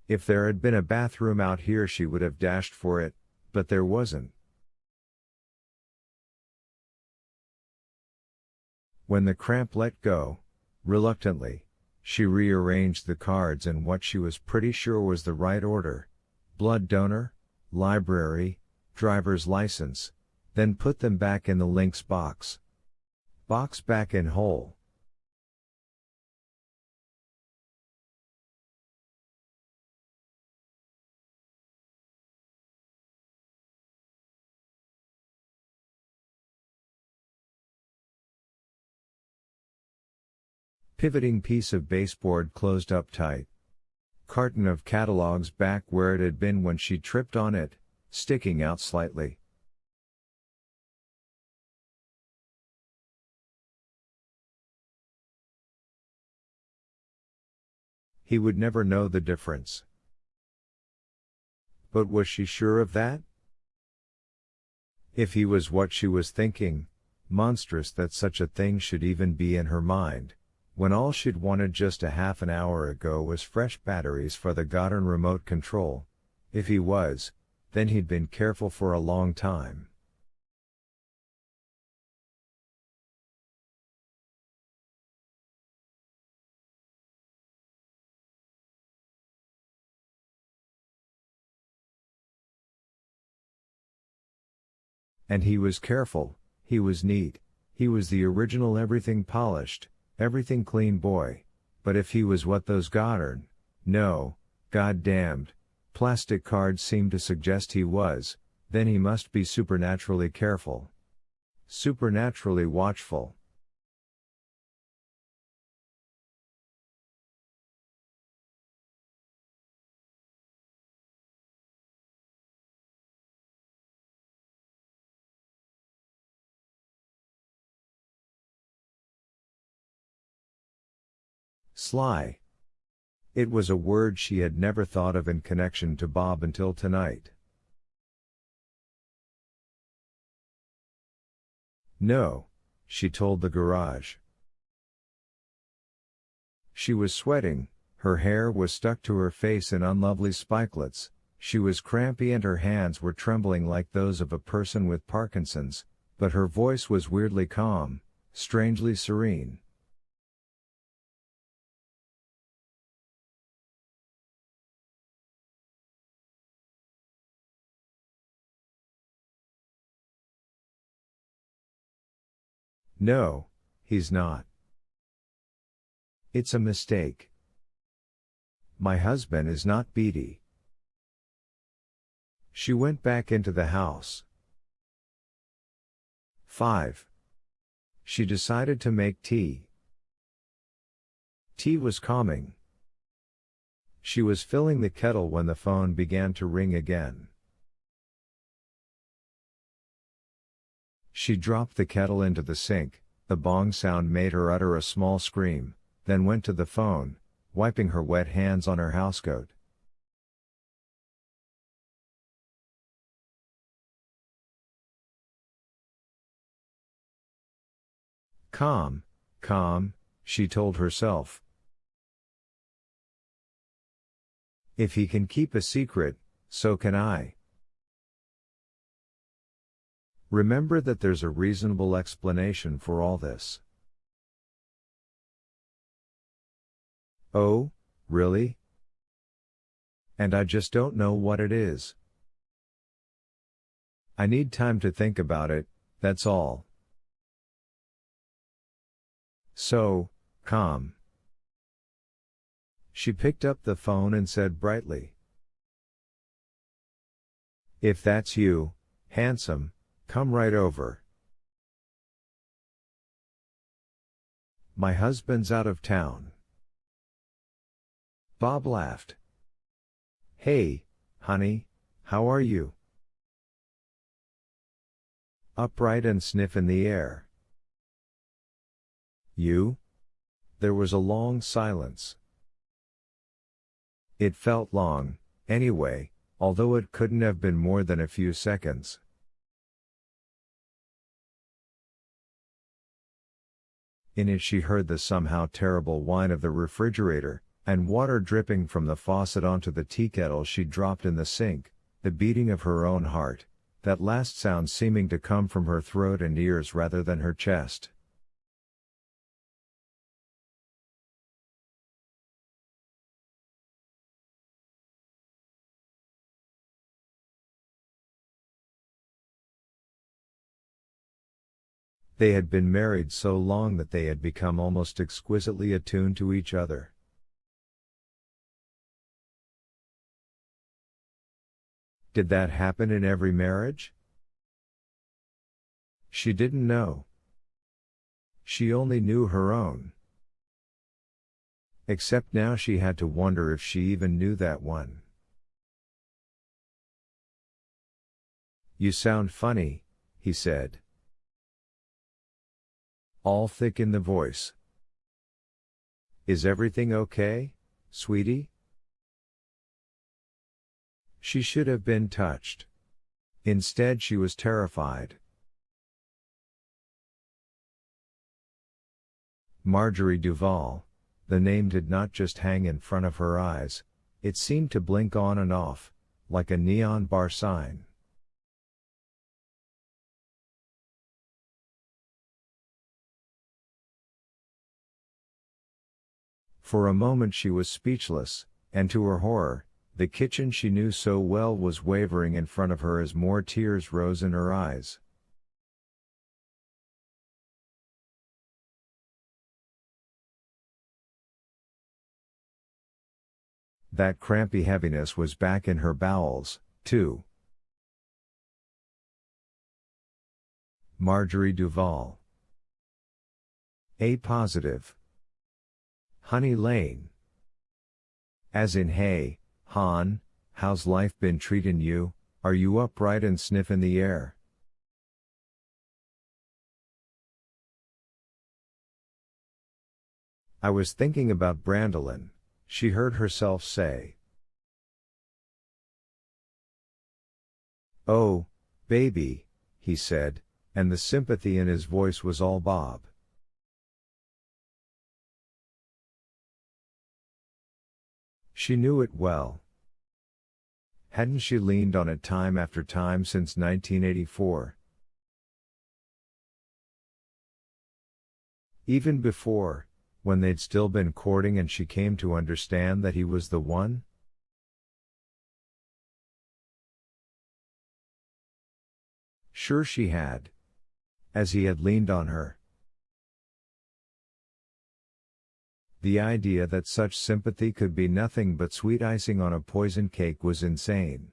If there had been a bathroom out here she would have dashed for it, but there wasn't. When the cramp let go, reluctantly, she rearranged the cards in what she was pretty sure was the right order: blood donor, library, driver's license, then put them back in the links box. Box back in hole. Pivoting piece of baseboard closed up tight. Carton of catalogs back where it had been when she tripped on it, sticking out slightly. He would never know the difference. But was she sure of that? If he was what she was thinking, monstrous that such a thing should even be in her mind, when all she'd wanted just a half an hour ago was fresh batteries for the goddamn remote control. If he was, then he'd been careful for a long time. And he was careful, he was neat, he was the original everything polished, everything clean boy. But if he was what those goddamn, no, goddamned, plastic cards seemed to suggest he was, then he must be supernaturally careful. Supernaturally watchful. Sly. It was a word she had never thought of in connection to Bob until tonight. No, she told the garage. She was sweating, her hair was stuck to her face in unlovely spikelets, she was crampy and her hands were trembling like those of a person with Parkinson's, but her voice was weirdly calm, strangely serene. No, he's not. It's a mistake. My husband is not Beatty. She went back into the house. 5. She decided to make tea. Tea was calming. She was filling the kettle when the phone began to ring again. She dropped the kettle into the sink, the bong sound made her utter a small scream, then went to the phone, wiping her wet hands on her housecoat. Calm, calm, she told herself. If he can keep a secret, so can I. Remember that there's a reasonable explanation for all this. Oh, really? And I just don't know what it is. I need time to think about it, that's all. So, calm. She picked up the phone and said brightly. If that's you, handsome, come right over. My husband's out of town. Bob laughed. Hey, honey, how are you? Upright and sniff in the air. You? There was a long silence. It felt long, anyway, although it couldn't have been more than a few seconds. In it she heard the somehow terrible whine of the refrigerator, And water dripping from the faucet onto the teakettle she dropped in the sink, the beating of her own heart, that last sound seeming to come from her throat and ears rather than her chest. They had been married so long that they had become almost exquisitely attuned to each other. Did that happen in every marriage? She didn't know. She only knew her own. Except now she had to wonder if she even knew that one. "You sound funny," he said. All thick in the voice. "Is everything okay, sweetie?" She should have been touched. Instead she was terrified. Marjorie Duval, the name did not just hang in front of her eyes, it seemed to blink on and off, like a neon bar sign. For a moment she was speechless, and to her horror, the kitchen she knew so well was wavering in front of her as more tears rose in her eyes. That crampy heaviness was back in her bowels, too. Marjorie Duval. A positive. Honey Lane. As in hey, hon, how's life been treatin' you, are you upright and sniffin' the air? I was thinking about Brandolin, she heard herself say. Oh, baby, he said, and the sympathy in his voice was all Bob. She knew it well. Hadn't she leaned on it time after time since 1984? Even before, when they'd still been courting and she came to understand that he was the one? Sure she had. As he had leaned on her. The idea that such sympathy could be nothing but sweet icing on a poison cake was insane.